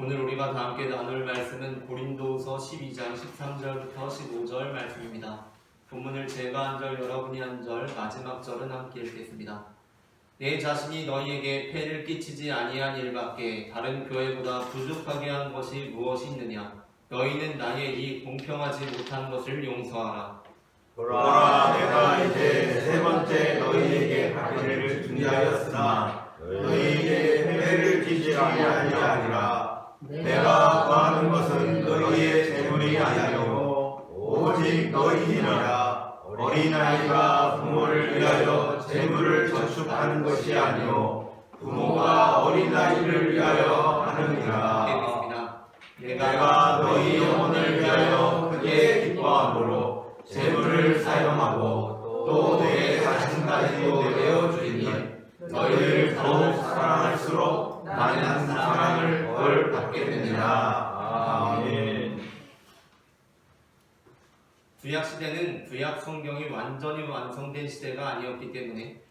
오늘 우리가 다 함께 나눌 말씀은 고린도후서 12장 13절부터 15절 말씀입니다. 본문을 제가 한 절, 여러분이 한 절, 마지막 절은 함께 읽겠습니다. 내 자신이 너희에게 폐를 끼치지 아니한 일밖에 다른 교회보다 부족하게 한 것이 무엇이 있느냐? 너희는 나의 이 공평하지 못한 것을 용서하라. 보라, 내가 이제 세 번째 너희에게 하기를 준비하였으나 너희에게 폐를 끼치지 아니한 일이 아니라 내가 구하는 것은 너희의 재물이 아니요 오직 너희니라. 어린아이가 부모를 위하여 재물을 저축하는 것이 아니요 부모가 어린아이를 위하여 하느니라. 내가 너희 영혼을 위하여 크게 기뻐함으로 재물을 사용하고 또 내 자신까지도 내어주리니 너희를 더욱 사랑할수록 나는 사랑을 덜 받게 되느니라. 아멘. 구약 시대는 구약 성경이 완전히 완성된 시대가 아니었기 때문에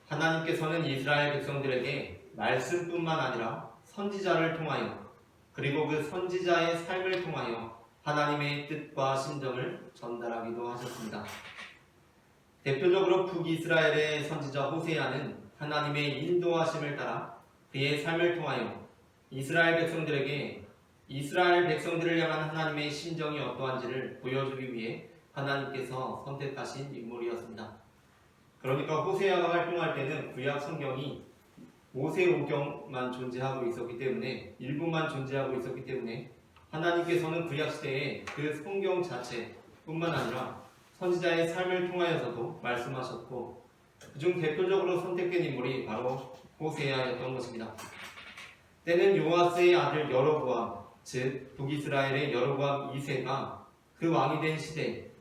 하나님께서는 이스라엘 백성들에게 말씀뿐만 아니라 선지자를 통하여 그리고 그 선지자의 삶을 통하여 하나님의 뜻과 심정을 전달하기도 하셨습니다. 대표적으로 북이스라엘의 선지자 호세아는 하나님의 인도하심을 따라 그의 삶을 통하여 이스라엘 백성들을 향한 하나님의 심정이 어떠한지를 보여주기 위해 하나님께서 선택하신 인물이었습니다. 그러니까 호세아가 활동할 때는 구약 성경이 모세오경만 존재하고 있었기 때문에 일부만 존재하고 있었기 때문에 하나님께서는 구약 시대에 그 성경 자체뿐만 아니라 선지자의 삶을 통하여서도 말씀하셨고 그중 대표적으로 선택된 인물이 바로 호세아였던 것입니다. 때는 요아스의 아들 여로보암, 즉 북이스라엘의 여로보암 2세가 그 왕이 된 시대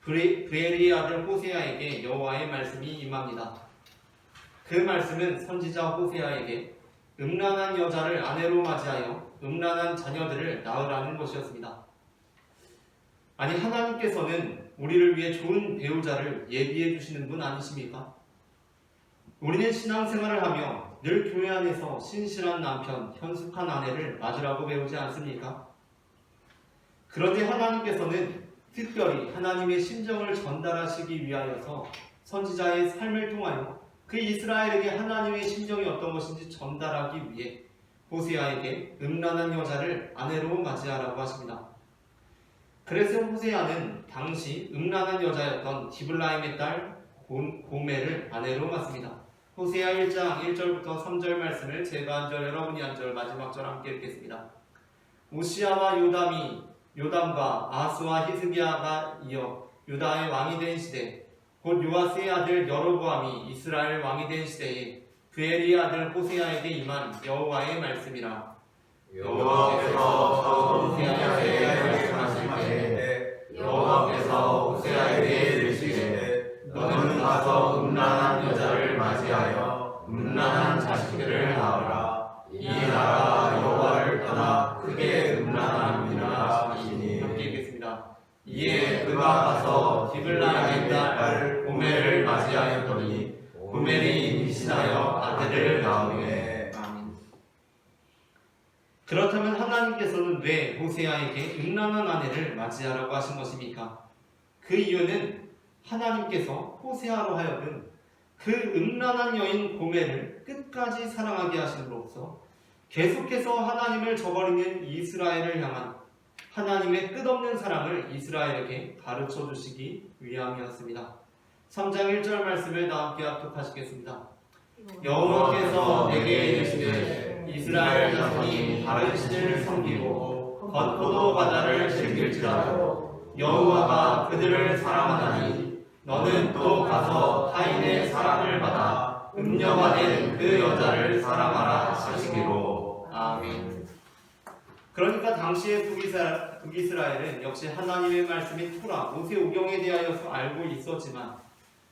브엘의 아들 호세아에게 여호와의 말씀이 임합니다. 그 말씀은 선지자 호세아에게 음란한 여자를 아내로 맞이하여 음란한 자녀들을 낳으라는 것이었습니다. 아니, 하나님께서는 우리를 위해 좋은 배우자를 예비해 주시는 분 아니십니까? 우리는 신앙생활을 하며 늘 교회 안에서 신실한 남편, 현숙한 아내를 맞으라고 배우지 않습니까? 그런데 하나님께서는 특별히 하나님의 심정을 전달하시기 위하여서 선지자의 삶을 통하여 그 이스라엘에게 하나님의 심정이 어떤 것인지 전달하기 위해 호세아에게 음란한 여자를 아내로 맞이하라고 하십니다. 그래서 호세아는 당시 음란한 여자였던 디블라임의 딸 고멜을 아내로 맞습니다. 호세아 1장 1절부터 3절 말씀을 제가 한 절, 여러분이 한 절, 마지막 절 함께 읽겠습니다. 우시아와 요담과 아하스와 히스기야가 이어 유다의 왕이 된 시대, 곧 요아스의 아들 여로보암이 이스라엘 왕이 된 시대에 브엘의 아들 호세아에게 임한 여호와의 말씀이라. 여호와께서 호세아에게 말씀하시되 여호와께서 호세아에게 이르시되 너는 가서 음란한 여자를 맞이하여 음란한 자식들을 낳으라. 이 나라 여호와를 떠나 크게 음란함이라 하시니. 함께 읽겠습니다. 이에 그가 가서 디블라임의 딸 고멜을 맞이하였더니 고멜이 임신하여 아들을 낳으매. 아멘. 그렇다면 하나님께서는 왜 호세아에게 음란한 아내를 맞이하라고 하신 것입니까? 그 이유는 하나님께서 호세아로 하여금 그 음란한 여인 고멜을 끝까지 사랑하게 하심으로써 계속해서 하나님을 저버리는 이스라엘을 향한 하나님의 끝없는 사랑을 이스라엘에게 가르쳐 주시기 위함이었습니다. 3장 1절 말씀을 다 함께 합독하시겠습니다. 여호와께서 내게 이르시되 이스라엘 자손이 다른 신을 섬기고 겉포도 과자를 즐길지라도 여호와가 그들을 사랑하나니 너는 또 가서 타인의 사랑을 받아 음녀가 된 그 여자를 사랑하라 하시기로. 아멘. 그러니까 당시의 북이스라엘은 역시 하나님의 말씀인 토라, 모세오경에 대하여서 알고 있었지만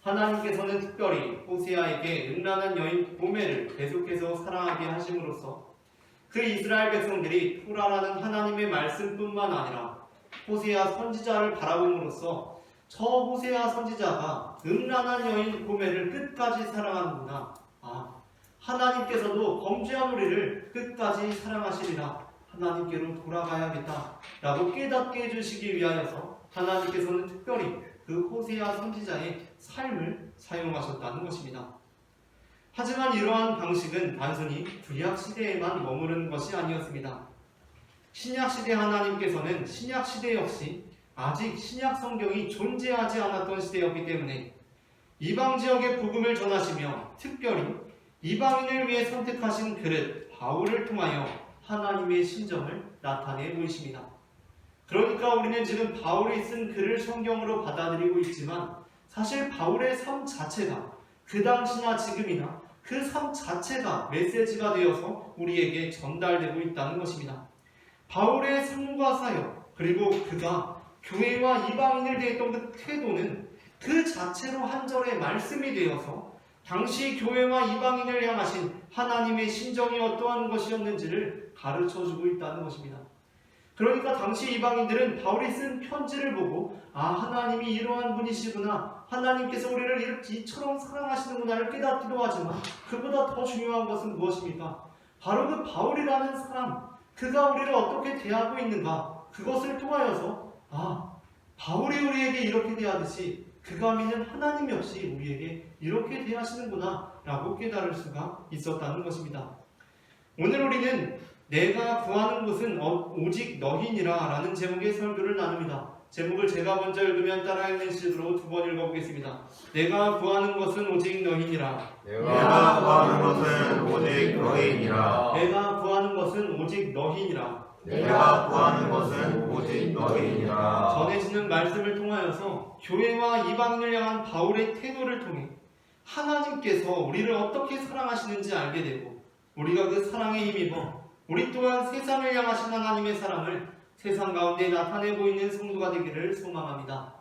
하나님께서는 특별히 호세아에게 음란한 여인 고멜을 계속해서 사랑하게 하심으로써 그 이스라엘 백성들이 토라라는 하나님의 말씀뿐만 아니라 호세아 선지자를 바라봄으로써 저 호세아 선지자가 음란한 여인 고멜을 끝까지 사랑하는구나. 하나님께서도 범죄한 우리를 끝까지 사랑하시리라 하나님께로 돌아가야겠다라고 깨닫게 해주시기 위하여서 하나님께서는 특별히 그 호세아 선지자의 삶을 사용하셨다는 것입니다. 하지만 이러한 방식은 단순히 구약 시대에만 머무른 것이 아니었습니다. 신약 시대 하나님께서는 신약 시대 역시 아직 신약 성경이 존재하지 않았던 시대였기 때문에 이방 지역의 복음을 전하시며 특별히 이방인을 위해 선택하신 그릇 바울을 통하여 하나님의 신정을 나타내 보이십니다. 그러니까 우리는 지금 바울이 쓴 글을 성경으로 받아들이고 있지만 사실 바울의 삶 자체가 그 당시나 지금이나 그 삶 자체가 메시지가 되어서 우리에게 전달되고 있다는 것입니다. 바울의 삶과 사역 그리고 그가 교회와 이방인을 대했던 그 태도는 그 자체로 한 절의 말씀이 되어서 당시 교회와 이방인을 향하신 하나님의 신정이 어떠한 것이었는지를 가르쳐주고 있다는 것입니다. 그러니까 당시 이방인들은 바울이 쓴 편지를 보고 하나님이 이러한 분이시구나, 하나님께서 우리를 이처럼 사랑하시는구나를 깨닫기도 하지만 그보다 더 중요한 것은 무엇입니까? 바로 그 바울이라는 사람, 그가 우리를 어떻게 대하고 있는가, 그것을 통하여서 바울이 우리에게 이렇게 대하듯이 그가 믿는 하나님 역시 우리에게 이렇게 대하시는구나 라고 깨달을 수가 있었다는 것입니다. 오늘 우리는 내가 구하는 것은 오직 너희니라 라는 제목의 설교를 나눕니다. 제목을 제가 먼저 읽으면 따라 읽는 식으로 두 번 읽어보겠습니다. 내가 구하는 것은 오직 너희니라. 내가 구하는 것은 오직 너희니라. 내가 구하는 것은 오직 너희니라. 내가 구하는 것은 오직 너희니라. 전해지는 말씀을 통하여서 교회와 이방인을 향한 바울의 태도를 통해 하나님께서 우리를 어떻게 사랑하시는지 알게 되고 우리가 그 사랑에 힘입어 우리 또한 세상을 향하신 하나님의 사랑을 세상 가운데 나타내고 있는 성도가 되기를 소망합니다.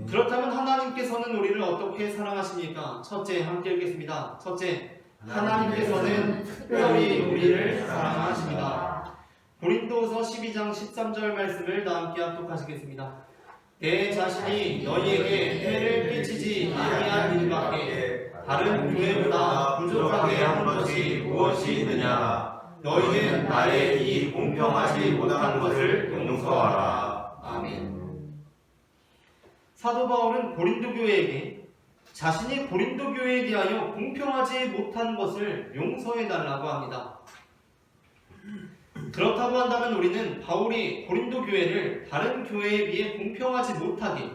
그렇다면 하나님께서는 우리를 어떻게 사랑하십니까? 첫째, 함께 읽겠습니다. 첫째, 하나님께서는 특별히 우리를 사랑하십니다. 고린도서 12장 13절 말씀을 다 함께 합독하시겠습니다. 내 자신이 너희에게 해를 끼치지 아니한 일밖에 다른 교회보다 부족하게 한 것이 무엇이 있느냐? 너희는 나의 이 공평하지 못한 것을 용서하라. 아멘. 사도 바울은 고린도 교회에게 자신이 고린도 교회에 대하여 공평하지 못한 것을 용서해달라고 합니다. 그렇다고 한다면 우리는 바울이 고린도 교회를 다른 교회에 비해 공평하지 못하게,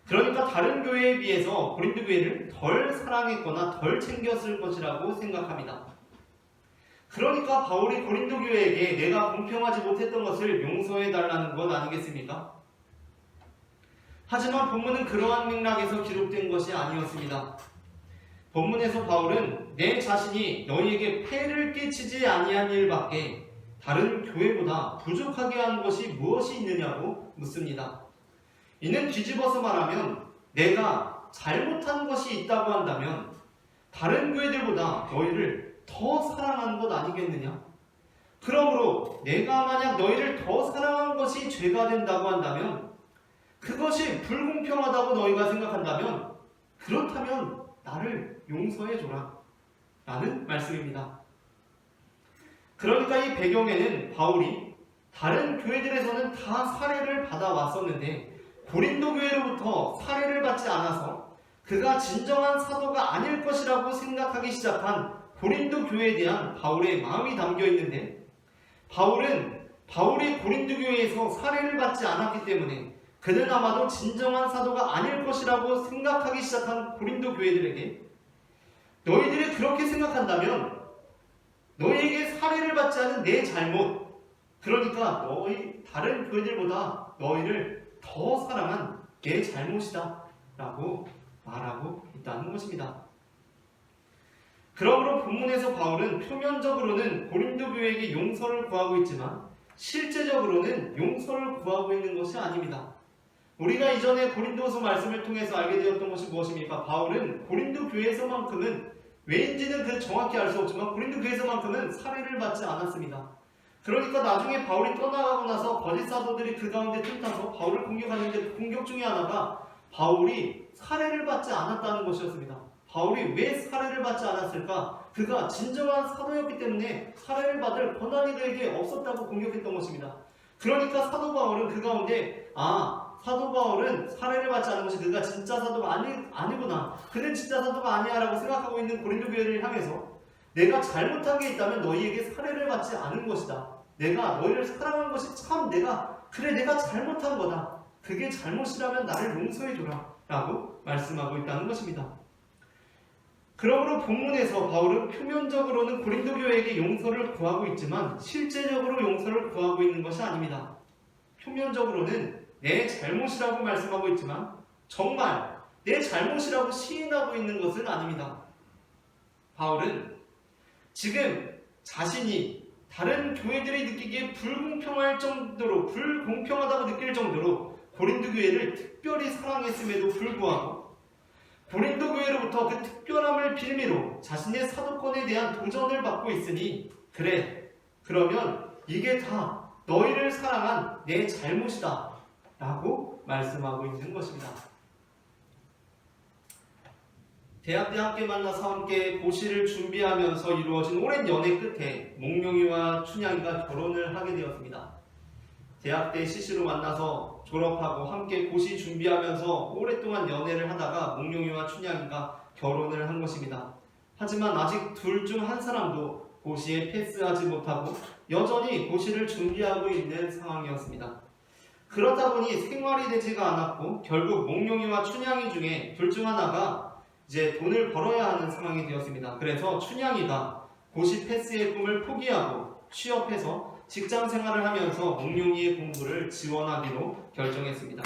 그러니까 다른 교회에 비해서 고린도 교회를 덜 사랑했거나 덜 챙겼을 것이라고 생각합니다. 그러니까 바울이 고린도 교회에게 내가 공평하지 못했던 것을 용서해달라는 것 아니겠습니까? 하지만 본문은 그러한 맥락에서 기록된 것이 아니었습니다. 본문에서 바울은 내 자신이 너희에게 폐를 끼치지 아니한 일밖에 다른 교회보다 부족하게 한 것이 무엇이 있느냐고 묻습니다. 이는 뒤집어서 말하면 내가 잘못한 것이 있다고 한다면 다른 교회들보다 너희를 더 사랑하는 것 아니겠느냐? 그러므로 내가 만약 너희를 더 사랑한 것이 죄가 된다고 한다면, 그것이 불공평하다고 너희가 생각한다면 그렇다면 나를 용서해줘라 라는 말씀입니다. 그러니까 이 배경에는 바울이 다른 교회들에서는 다 사례를 받아왔었는데 고린도 교회로부터 사례를 받지 않아서 그가 진정한 사도가 아닐 것이라고 생각하기 시작한 고린도 교회에 대한 바울의 마음이 담겨 있는데, 바울이 고린도 교회에서 사례를 받지 않았기 때문에 그는 아마도 진정한 사도가 아닐 것이라고 생각하기 시작한 고린도 교회들에게 너희들이 그렇게 생각한다면 너희에게 사례를 받지 않은 내 잘못, 그러니까 너희 다른 교회들보다 너희를 더 사랑한 내 잘못이다 라고 말하고 있다는 것입니다. 그러므로 본문에서 바울은 표면적으로는 고린도 교회에게 용서를 구하고 있지만 실제적으로는 용서를 구하고 있는 것이 아닙니다. 우리가 이전에 고린도서 말씀을 통해서 알게 되었던 것이 무엇입니까? 바울은 고린도 교회에서만큼은, 왜인지는 정확히 알 수 없지만 고린도 교회에서만큼은 사례를 받지 않았습니다. 그러니까 나중에 바울이 떠나가고 나서 거짓 사도들이 그 가운데 틈타서 바울을 공격하는데 그 공격 중에 하나가 바울이 사례를 받지 않았다는 것이었습니다. 바울이 왜 살해를 받지 않았을까? 그가 진정한 사도였기 때문에 살해를 받을 권한이 그에게 없었다고 공격했던 것입니다. 그러니까 사도 바울은 그 가운데 사도 바울은 살해를 받지 않은 것이 그가 진짜 사도가 아니구나. 그는 진짜 사도가 아니야 라고 생각하고 있는 고린도 교회를 향해서 내가 잘못한 게 있다면 너희에게 살해를 받지 않은 것이다. 내가 너희를 사랑한 것이 참 내가 잘못한 거다. 그게 잘못이라면 나를 용서해줘라 라고 말씀하고 있다는 것입니다. 그러므로 본문에서 바울은 표면적으로는 고린도 교회에게 용서를 구하고 있지만 실제적으로 용서를 구하고 있는 것이 아닙니다. 표면적으로는 내 잘못이라고 말씀하고 있지만 정말 내 잘못이라고 시인하고 있는 것은 아닙니다. 바울은 지금 자신이 다른 교회들이 느끼기에 불공평하다고 느낄 정도로 고린도 교회를 특별히 사랑했음에도 불구하고 고린도 교회로부터 그 특별함을 빌미로 자신의 사도권에 대한 도전을 받고 있으니 그러면 이게 다 너희를 사랑한 내 잘못이다 라고 말씀하고 있는 것입니다. 대학 때 함께 만나서 함께 고시를 준비하면서 이루어진 오랜 연애 끝에 몽룡이와 춘향이가 결혼을 하게 되었습니다. 대학 때 CC로 만나서 졸업하고 함께 고시 준비하면서 오랫동안 연애를 하다가 몽룡이와 춘향이가 결혼을 한 것입니다. 하지만 아직 둘 중 한 사람도 고시에 패스하지 못하고 여전히 고시를 준비하고 있는 상황이었습니다. 그렇다 보니 생활이 되지가 않았고 결국 몽룡이와 춘향이 중에 둘 중 하나가 이제 돈을 벌어야 하는 상황이 되었습니다. 그래서 춘향이가 고시 패스의 꿈을 포기하고 취업해서 직장 생활을 하면서 몽룡이의 공부를 지원하기로 결정했습니다.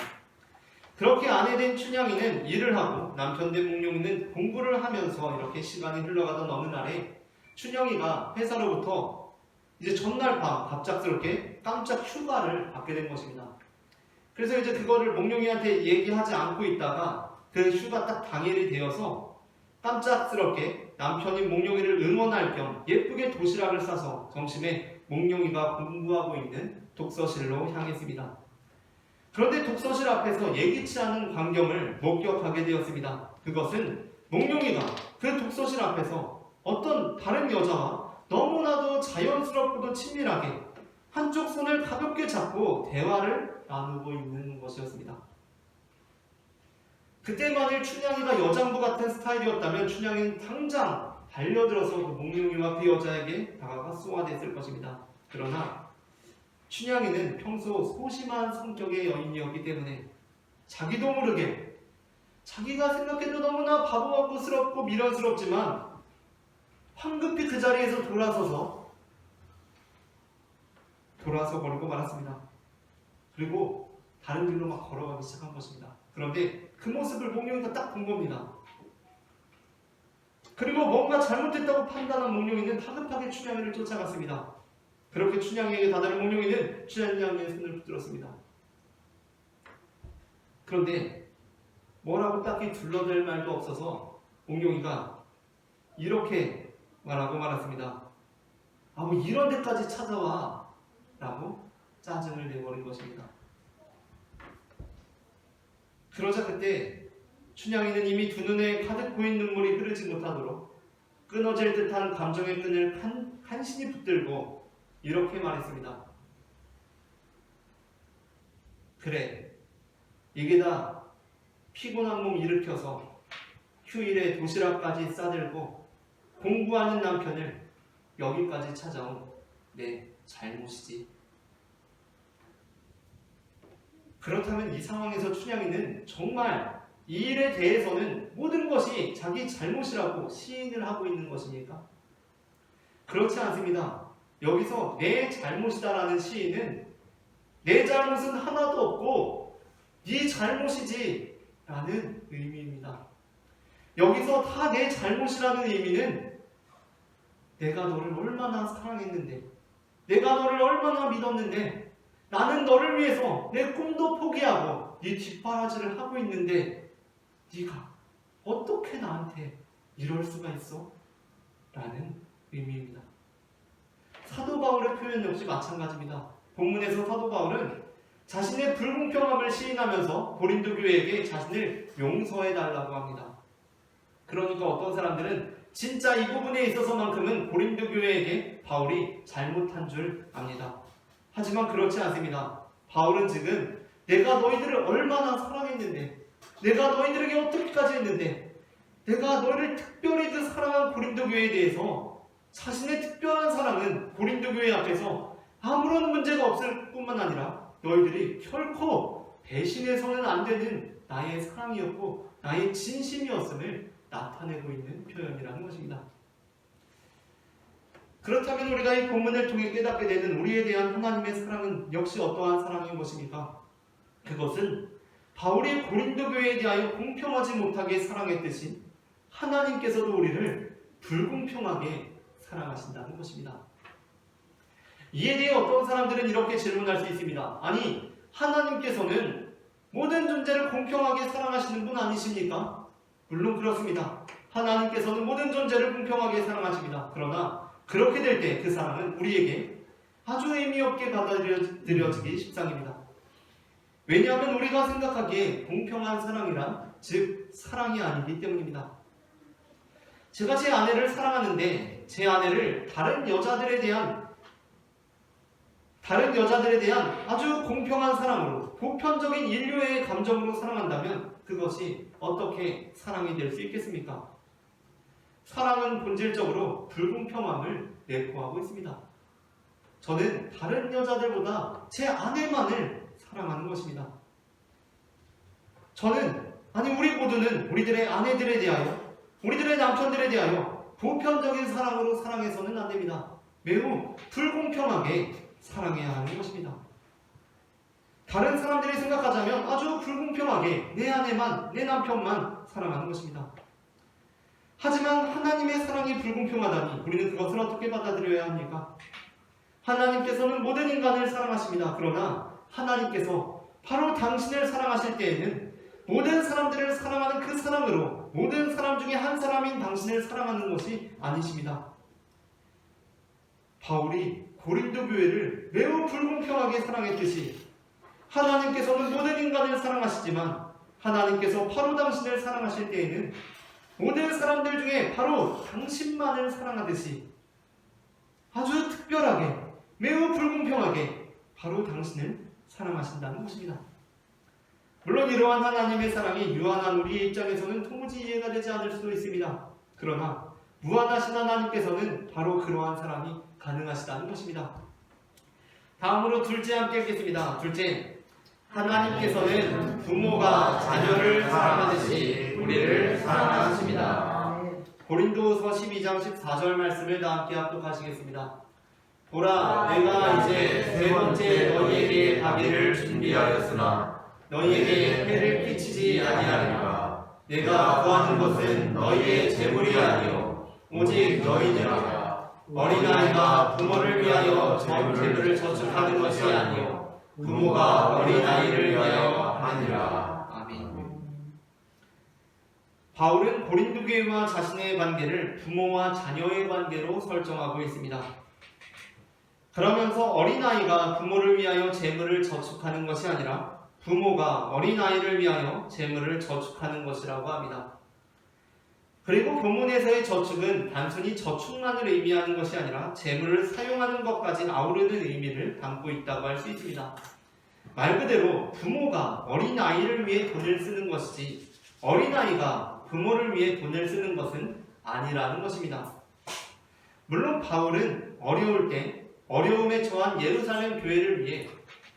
그렇게 아내 된 춘향이는 일을 하고 남편 된 몽룡이는 공부를 하면서 이렇게 시간이 흘러가던 어느 날에 춘향이가 회사로부터 이제 전날 밤 갑작스럽게 깜짝 휴가를 받게 된 것입니다. 그래서 이제 그거를 몽룡이한테 얘기하지 않고 있다가 그 휴가 딱 당일이 되어서 깜짝스럽게 남편인 몽룡이를 응원할 겸 예쁘게 도시락을 싸서 점심에 몽룡이가 공부하고 있는 독서실로 향했습니다. 그런데 독서실 앞에서 예기치 않은 광경을 목격하게 되었습니다. 그것은 몽룡이가 그 독서실 앞에서 어떤 다른 여자와 너무나도 자연스럽고도 친밀하게 한쪽 손을 가볍게 잡고 대화를 나누고 있는 것이었습니다. 그때 만일 춘향이가 여장부 같은 스타일이었다면 춘향이는 당장 달려들어서 그 몽룡이와 그 여자에게 다가가 쏘아댔을 것입니다. 그러나 춘향이는 평소 소심한 성격의 여인이었기 때문에 자기도 모르게 자기가 생각해도 너무나 바보 같고스럽고 미련스럽지만 황급히 그 자리에서 돌아서 버리고 말았습니다. 그리고 다른 길로 막 걸어가기 시작한 것입니다. 그런데 그 모습을 몽룡이가 딱 본 겁니다. 그리고 뭔가 잘못됐다고 판단한 몽룡이는 다급하게 춘향이를 쫓아갔습니다. 그렇게 춘향이에게 다다른 몽룡이는 춘향이의 손을 붙들었습니다. 그런데 뭐라고 딱히 둘러댈 말도 없어서 몽룡이가 이렇게 말하고 말았습니다. 뭐 이런 데까지 찾아와 라고 짜증을 내버린 것입니다. 그러자 그때 춘향이는 이미 두 눈에 가득 고인 눈물이 흐르지 못하도록 끊어질 듯한 감정의 끈을 간신히 붙들고 이렇게 말했습니다. 그래, 이게 다 피곤한 몸 일으켜서 휴일에 도시락까지 싸들고 공부하는 남편을 여기까지 찾아온 내 잘못이지. 그렇다면 이 상황에서 춘향이는 정말 이 일에 대해서는 모든 것이 자기 잘못이라고 시인을 하고 있는 것입니까? 그렇지 않습니다. 여기서 내 잘못이다라는 시인은 내 잘못은 하나도 없고 네 잘못이지 라는 의미입니다. 여기서 다 내 잘못이라는 의미는 내가 너를 얼마나 사랑했는데, 내가 너를 얼마나 믿었는데, 나는 너를 위해서 내 꿈도 포기하고 네 뒷바라지를 하고 있는데 네가 어떻게 나한테 이럴 수가 있어? 라는 의미입니다. 사도 바울의 표현 역시 마찬가지입니다. 본문에서 사도 바울은 자신의 불공평함을 시인하면서 고린도 교회에게 자신을 용서해달라고 합니다. 그러니까 어떤 사람들은 진짜 이 부분에 있어서만큼은 고린도 교회에게 바울이 잘못한 줄 압니다. 하지만 그렇지 않습니다. 바울은 지금 내가 너희들을 얼마나 사랑했는데, 내가 너희들에게 어떻게까지 했는데, 내가 너희를 특별히 그 사랑한 고린도 교회에 대해서 자신의 특별한 사랑은 고린도 교회 앞에서 아무런 문제가 없을 뿐만 아니라 너희들이 결코 배신해서는 안 되는 나의 사랑이었고 나의 진심이었음을 나타내고 있는 표현이라는 것입니다. 그렇다면 우리가 이 본문을 통해 깨닫게 되는 우리에 대한 하나님의 사랑은 역시 어떠한 사랑인 것입니까? 그것은 바울이 고린도 교회에 대하여 공평하지 못하게 사랑했듯이 하나님께서도 우리를 불공평하게 사랑하신다는 것입니다. 이에 대해 어떤 사람들은 이렇게 질문할 수 있습니다. 아니, 하나님께서는 모든 존재를 공평하게 사랑하시는 분 아니십니까? 물론 그렇습니다. 하나님께서는 모든 존재를 공평하게 사랑하십니다. 그러나 그렇게 될 때 그 사랑은 우리에게 아주 의미 없게 받아들여지기 십상입니다. 왜냐하면 우리가 생각하기에 공평한 사랑이란 즉 사랑이 아니기 때문입니다. 제가 제 아내를 사랑하는데 제 아내를 다른 여자들에 대한 아주 공평한 사랑으로 보편적인 인류의 감정으로 사랑한다면 그것이 어떻게 사랑이 될 수 있겠습니까? 사랑은 본질적으로 불공평함을 내포하고 있습니다. 저는 다른 여자들보다 제 아내만을 사랑하는 것입니다. 우리 모두는 우리들의 아내들에 대하여, 우리들의 남편들에 대하여 보편적인 사랑으로 사랑해서는 안 됩니다. 매우 불공평하게 사랑해야 하는 것입니다. 다른 사람들이 생각하자면 아주 불공평하게 내 아내만, 내 남편만 사랑하는 것입니다. 하지만 하나님의 사랑이 불공평하다니 우리는 그것을 어떻게 받아들여야 합니까? 하나님께서는 모든 인간을 사랑하십니다. 그러나 하나님께서 바로 당신을 사랑하실 때에는 모든 사람들을 사랑하는 그 사랑으로 모든 사람 중에 한 사람인 당신을 사랑하는 것이 아니십니다. 바울이 고린도 교회를 매우 불공평하게 사랑했듯이 하나님께서는 모든 인간을 사랑하시지만 하나님께서 바로 당신을 사랑하실 때에는 모든 사람들 중에 바로 당신만을 사랑하듯이 아주 특별하게 매우 불공평하게 바로 당신을 사랑하신다는 것입니다. 물론 이러한 하나님의 사랑이 유한한 우리의 입장에서는 도무지 이해가 되지 않을 수도 있습니다. 그러나 무한하신 하나님께서는 바로 그러한 사랑이 가능하시다는 것입니다. 다음으로 둘째 함께 읽겠습니다. 둘째, 하나님께서는 부모가 자녀를 사랑하듯이 우리를 사랑하십니다. 고린도후서 12장 14절 말씀을 다 함께 합독하시겠습니다. 보라, 내가 이제 세 번째 너희에게 가기를 준비하였으나 너희에게 해를 끼치지 아니하리라. 내가 구하는 것은 너희의 재물이 아니요 오직 너희니라. 어린아이가 부모를 위하여 재물을 저축하는 것이 아니요 부모가 어린아이를 위하여 하니라. 아멘. 바울은 고린도 교회와 자신의 관계를 부모와 자녀의 관계로 설정하고 있습니다. 그러면서 어린아이가 부모를 위하여 재물을 저축하는 것이 아니라 부모가 어린아이를 위하여 재물을 저축하는 것이라고 합니다. 그리고 본문에서의 저축은 단순히 저축만을 의미하는 것이 아니라 재물을 사용하는 것까지 아우르는 의미를 담고 있다고 할 수 있습니다. 말 그대로 부모가 어린아이를 위해 돈을 쓰는 것이지 어린아이가 부모를 위해 돈을 쓰는 것은 아니라는 것입니다. 물론 바울은 어려울 때 어려움에 처한 예루살렘 교회를 위해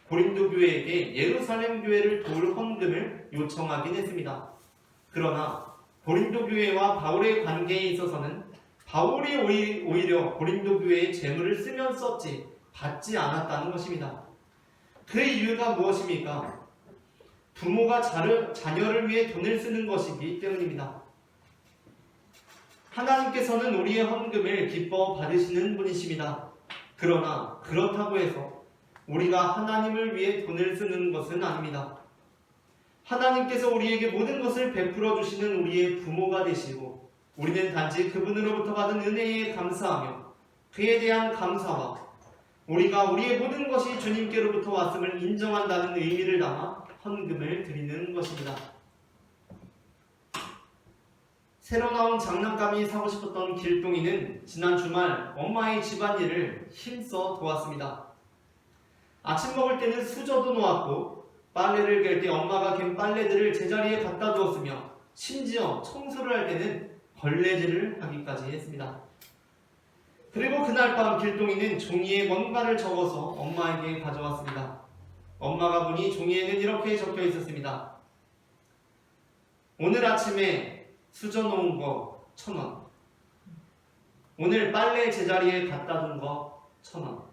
고린도 교회에게 예루살렘 교회를 도울 헌금을 요청하긴 했습니다. 그러나 고린도 교회와 바울의 관계에 있어서는 바울이 오히려 고린도 교회의 재물을 쓰면 썼지 받지 않았다는 것입니다. 그 이유가 무엇입니까? 부모가 자녀를 위해 돈을 쓰는 것이기 때문입니다. 하나님께서는 우리의 헌금을 기뻐 받으시는 분이십니다. 그러나 그렇다고 해서 우리가 하나님을 위해 돈을 쓰는 것은 아닙니다. 하나님께서 우리에게 모든 것을 베풀어 주시는 우리의 부모가 되시고 우리는 단지 그분으로부터 받은 은혜에 감사하며 그에 대한 감사와 우리가 우리의 모든 것이 주님께로부터 왔음을 인정한다는 의미를 담아 헌금을 드리는 것입니다. 새로 나온 장난감이 사고 싶었던 길동이는 지난 주말 엄마의 집안일을 힘써 도왔습니다. 아침 먹을 때는 수저도 놓았고 빨래를 갤 때 엄마가 갠 빨래들을 제자리에 갖다 두었으며 심지어 청소를 할 때는 걸레질을 하기까지 했습니다. 그리고 그날 밤 길동이는 종이에 뭔가를 적어서 엄마에게 가져왔습니다. 엄마가 보니 종이에는 이렇게 적혀 있었습니다. 오늘 아침에 수저 놓은 거 1,000원. 오늘 빨래 제자리에 갖다 둔 거 1,000원.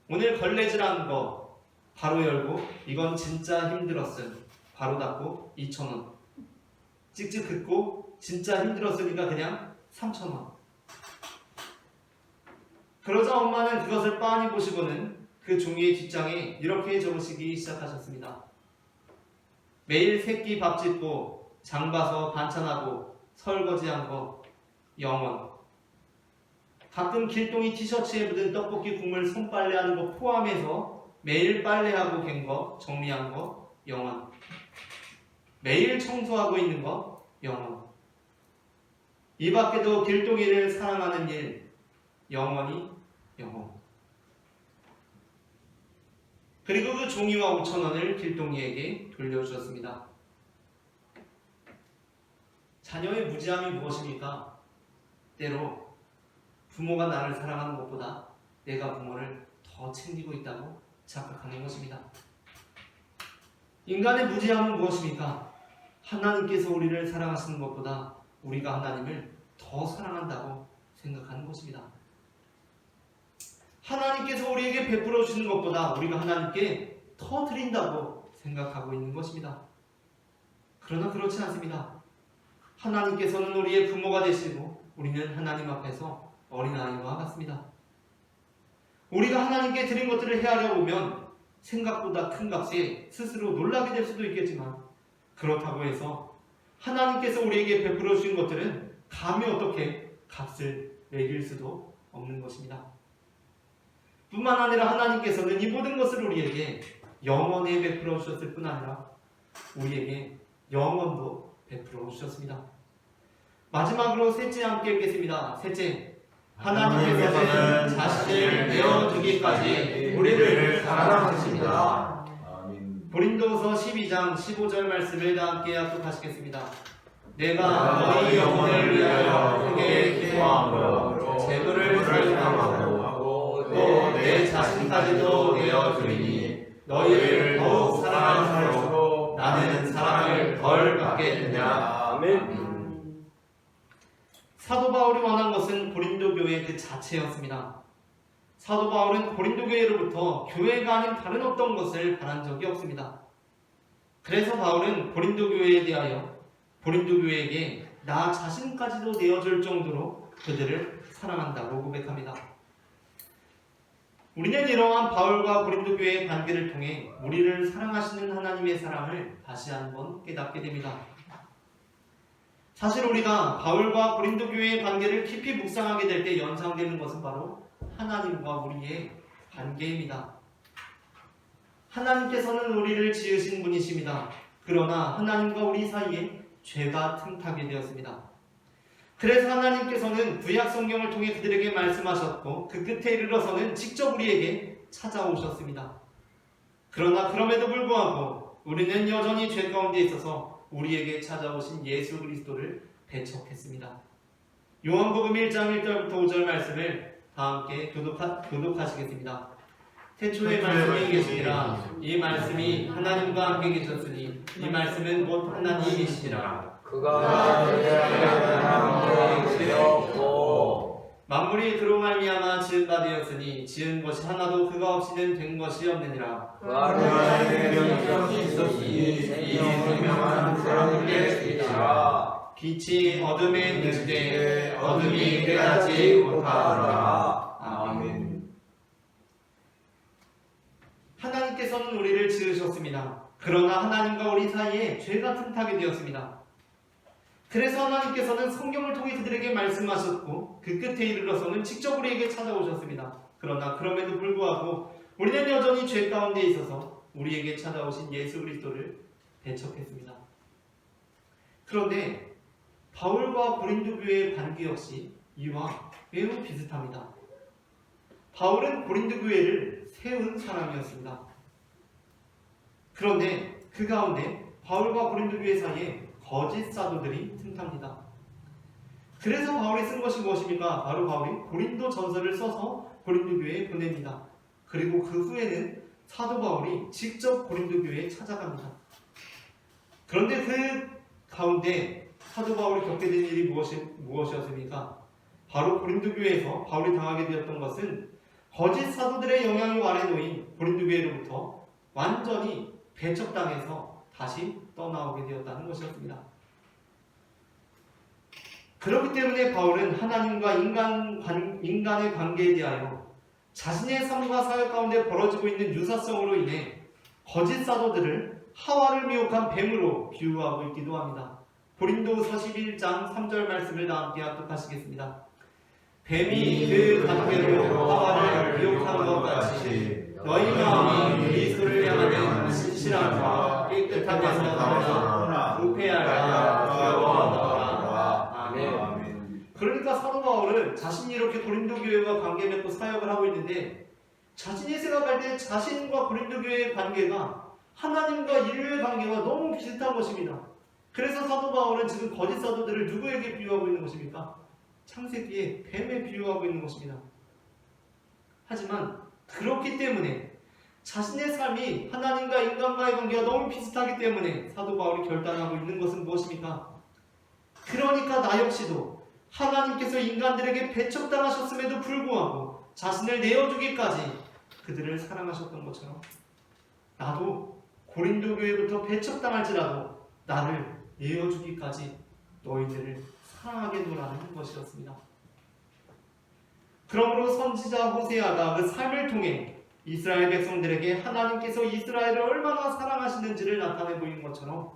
오늘 걸레질한 거 바로 열고 이건 진짜 힘들었음. 바로 닫고 2,000원. 찍찍 긋고 진짜 힘들었으니까 그냥 3,000원. 그러자 엄마는 그것을 빤히 보시고는 그 종이의 뒷장에 이렇게 적으시기 시작하셨습니다. 매일 새끼 밥 짓고 장 봐서 반찬하고 설거지한 거 0원. 가끔 길동이 티셔츠에 묻은 떡볶이 국물 손빨래하는 거 포함해서 매일 빨래하고 갠 거 정리한 거 0원. 매일 청소하고 있는 거 0원. 이 밖에도 길동이를 사랑하는 일 0원이 0원. 그리고 그 종이와 5,000원을 길동이에게 돌려주었습니다. 자녀의 무지함이 무엇입니까? 때로 부모가 나를 사랑하는 것보다 내가 부모를 더 챙기고 있다고 착각하는 것입니다. 인간의 무지함은 무엇입니까? 하나님께서 우리를 사랑하시는 것보다 우리가 하나님을 더 사랑한다고 생각하는 것입니다. 하나님께서 우리에게 베풀어 주시는 것보다 우리가 하나님께 더 드린다고 생각하고 있는 것입니다. 그러나 그렇지 않습니다. 하나님께서는 우리의 부모가 되시고 우리는 하나님 앞에서 어린아이와 같습니다. 우리가 하나님께 드린 것들을 헤아려 보면 생각보다 큰 값에 스스로 놀라게 될 수도 있겠지만 그렇다고 해서 하나님께서 우리에게 베풀어 주신 것들은 감히 어떻게 값을 매길 수도 없는 것입니다. 뿐만 아니라 하나님께서는 이 모든 것을 우리에게 영원에 베풀어 주셨을 뿐 아니라 우리에게 영원도 베풀어 주셨습니다. 마지막으로 셋째 함께 읽겠습니다. 셋째, 하나님께서는 자신을 내어주기까지 우리를 사랑하십니다. 고린도서 12장 15절 말씀을 다 함께 합독하시겠습니다. 내가 너희 영혼을 위하여 크게 기도함으로 재물을 사용하고 또 내 자신까지도 내어주리니 너희를 더욱 사랑할수록 나는 사랑을 덜 받게 되냐. 아멘. 사도 바울이 원한 것은 고린도 교회 그 자체였습니다. 사도 바울은 고린도 교회로부터 교회가 아닌 다른 어떤 것을 바란 적이 없습니다. 그래서 바울은 고린도 교회에 대하여 고린도 교회에게 나 자신까지도 내어줄 정도로 그들을 사랑한다고 고백합니다. 우리는 이러한 바울과 고린도 교회의 관계를 통해 우리를 사랑하시는 하나님의 사랑을 다시 한번 깨닫게 됩니다. 사실 우리가 바울과 고린도 교회의 관계를 깊이 묵상하게 될 때 연상되는 것은 바로 하나님과 우리의 관계입니다. 하나님께서는 우리를 지으신 분이십니다. 그러나 하나님과 우리 사이에 죄가 틈타게 되었습니다. 그래서 하나님께서는 구약 성경을 통해 그들에게 말씀하셨고 그 끝에 이르러서는 직접 우리에게 찾아오셨습니다. 그러나 그럼에도 불구하고 우리는 여전히 죄 가운데 있어서 우리에게 찾아오신 예수 그리스도를 배척했습니다. 요한복음 1장 1절부터 5절 말씀을 다 함께 교독하시겠습니다. 태초에 말씀이 계시니라. 이 말씀이 하나님과 함께 계셨으니 이 말씀은 곧 하나님이시니라. 그가 되었고 만물이 그로 말미암아 지은 바 되었으니 지은 것이 하나도 그가 없이는 된 것이 없느니라. 그가 생명이 있었으니 이 생명은 사람에게 있으리라. 빛이 어둠에 비추되 어둠이 깨닫지 못하더라. 아멘. 하나님께서는 우리를 지으셨습니다. 그러나 하나님과 우리 사이에 죄가 틈타게 되었습니다. 그래서 하나님께서는 성경을 통해 그들에게 말씀하셨고 그 끝에 이르러서는 직접 우리에게 찾아오셨습니다. 그러나 그럼에도 불구하고 우리는 여전히 죄 가운데 있어서 우리에게 찾아오신 예수 그리스도를 배척했습니다. 그런데 바울과 고린도 교회의 관계 역시 이와 매우 비슷합니다. 바울은 고린도 교회를 세운 사람이었습니다. 그런데 그 가운데 바울과 고린도 교회 사이에 거짓 사도들이 틈탑니다. 그래서 바울이 쓴 것이 무엇입니까? 바로 바울이 고린도 전서를 써서 고린도 교회에 보냅니다. 그리고 그 후에는 사도 바울이 직접 고린도 교회에 찾아갑니다. 그런데 그 가운데 사도 바울이 겪게 된 일이 무엇이었습니까? 바로 고린도 교회에서 바울이 당하게 되었던 것은 거짓 사도들의 영향력 아래 놓인 고린도 교회로부터 완전히 배척당해서 다시 떠나오게 되었다는 것이었습니다. 그렇기 때문에 바울은 하나님과 인간의 관계에 대하여 자신의 삶과 사역 가운데 벌어지고 있는 유사성으로 인해 거짓 사도들을 하와를 미혹한 뱀으로 비유하고 있기도 합니다. 고린도후서 11장 3절 말씀을 다 함께 합독하시겠습니다. 뱀이 그 관계로 하와를 미혹한 것 같이 너희 마음이 그리스도를 향하는 신실함과 깨끗한 데서 부패하라 두려워하노라. 아멘. 그러니까 사도 바울은 자신이 이렇게 고린도 교회와 관계 맺고 사역을 하고 있는데 자신이 생각할 때 자신과 고린도 교회의 관계가 하나님과 인류의 관계와 너무 비슷한 것입니다. 그래서 사도 바울은 지금 거짓 사도들을 누구에게 비유하고 있는 것입니까? 창세기에 뱀에 비유하고 있는 것입니다. 하지만 그렇기 때문에 자신의 삶이 하나님과 인간과의 관계가 너무 비슷하기 때문에 사도 바울이 결단하고 있는 것은 무엇입니까? 그러니까 나 역시도 하나님께서 인간들에게 배척당하셨음에도 불구하고 자신을 내어주기까지 그들을 사랑하셨던 것처럼 나도 고린도 교회부터 배척당할지라도 나를 내어주기까지 너희들을 사랑하겠노라는 것이었습니다. 그러므로 선지자 호세아가 그 삶을 통해 이스라엘 백성들에게 하나님께서 이스라엘을 얼마나 사랑하시는지를 나타내 보인 것처럼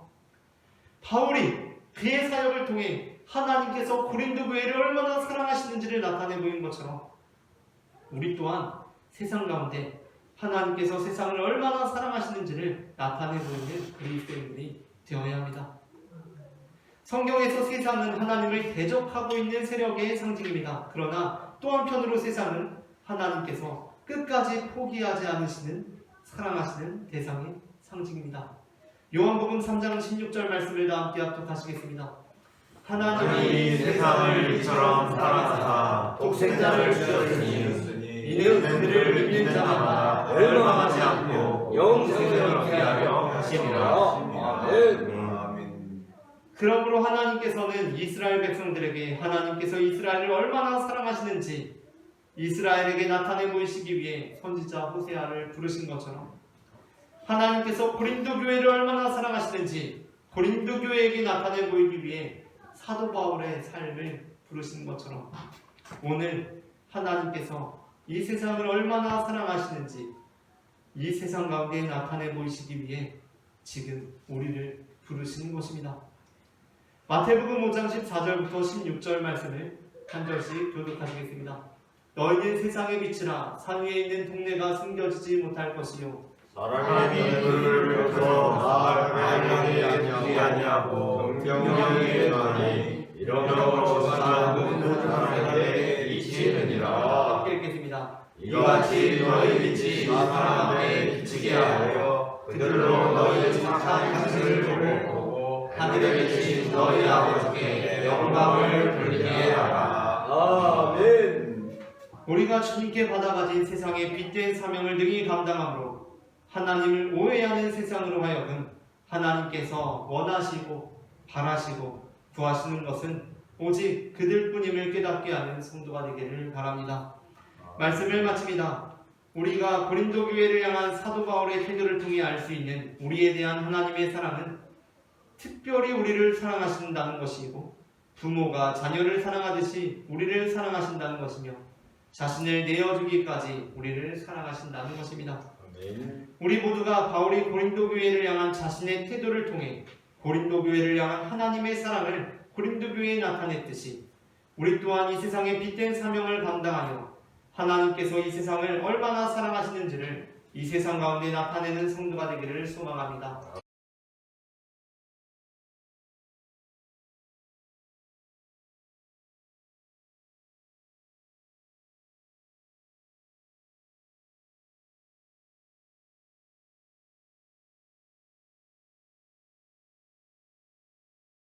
바울이 그의 사역을 통해 하나님께서 고린도 교회를 얼마나 사랑하시는지를 나타내 보인 것처럼 우리 또한 세상 가운데 하나님께서 세상을 얼마나 사랑하시는지를 나타내 보이는 그리스도인들이 되어야 합니다. 성경에서 세상은 하나님을 대적하고 있는 세력의 상징입니다. 그러나 또 한편으로 세상은 하나님께서 끝까지 포기하지 않으시는 사랑하시는 대상의 상징입니다. 요한복음 3장 16절 말씀을 다 함께 합독하시겠습니다. 하나님이 세상을 이처럼 사랑하사 독생자를 주셨으니 이는 그들을 믿는 자마다 멸망하지 않고 영생을 얻게 하려 하심이라. 그러므로 하나님께서는 이스라엘 백성들에게 하나님께서 이스라엘을 얼마나 사랑하시는지 이스라엘에게 나타내 보이시기 위해 선지자 호세아를 부르신 것처럼 하나님께서 고린도 교회를 얼마나 사랑하시는지 고린도 교회에게 나타내 보이기 위해 사도 바울의 삶을 부르신 것처럼 오늘 하나님께서 이 세상을 얼마나 사랑하시는지 이 세상 가운데 나타내 보이시기 위해 지금 우리를 부르시는 것입니다. 마태복음 5장 14절부터 16절 말씀을 한 절씩 교독하시겠습니다. 너희는 세상의 빛이라 산 위에 있는 동네가 숨겨지지 못할 것이요 사람이 그를 펴서 말하지 아니하고 정령이 너니 이러므로 사람은 사람에게 비치느니라. 함께 읽겠습니다. 이같이 너희 빛이 사람에게 비치게 하여 그들로 너희 착한 행실을 보고 하늘의 빛이 너희 아버지께 영광을 돌리게 하라. 아멘. 우리가 주님께 받아가진 세상의 빛된 사명을 능히 감당함으로 하나님을 오해하는 세상으로 하여금 하나님께서 원하시고 바라시고 구하시는 것은 오직 그들뿐임을 깨닫게 하는 성도가 되기를 바랍니다. 말씀을 마칩니다. 우리가 고린도 교회를 향한 사도 바울의 태도를 통해 알 수 있는 우리에 대한 하나님의 사랑은 특별히 우리를 사랑하신다는 것이고 부모가 자녀를 사랑하듯이 우리를 사랑하신다는 것이며 자신을 내어주기까지 우리를 사랑하신다는 것입니다. 우리 모두가 바울이 고린도 교회를 향한 자신의 태도를 통해 고린도 교회를 향한 하나님의 사랑을 고린도 교회에 나타냈듯이 우리 또한 이 세상의 빛된 사명을 감당하여 하나님께서 이 세상을 얼마나 사랑하시는지를 이 세상 가운데 나타내는 성도가 되기를 소망합니다.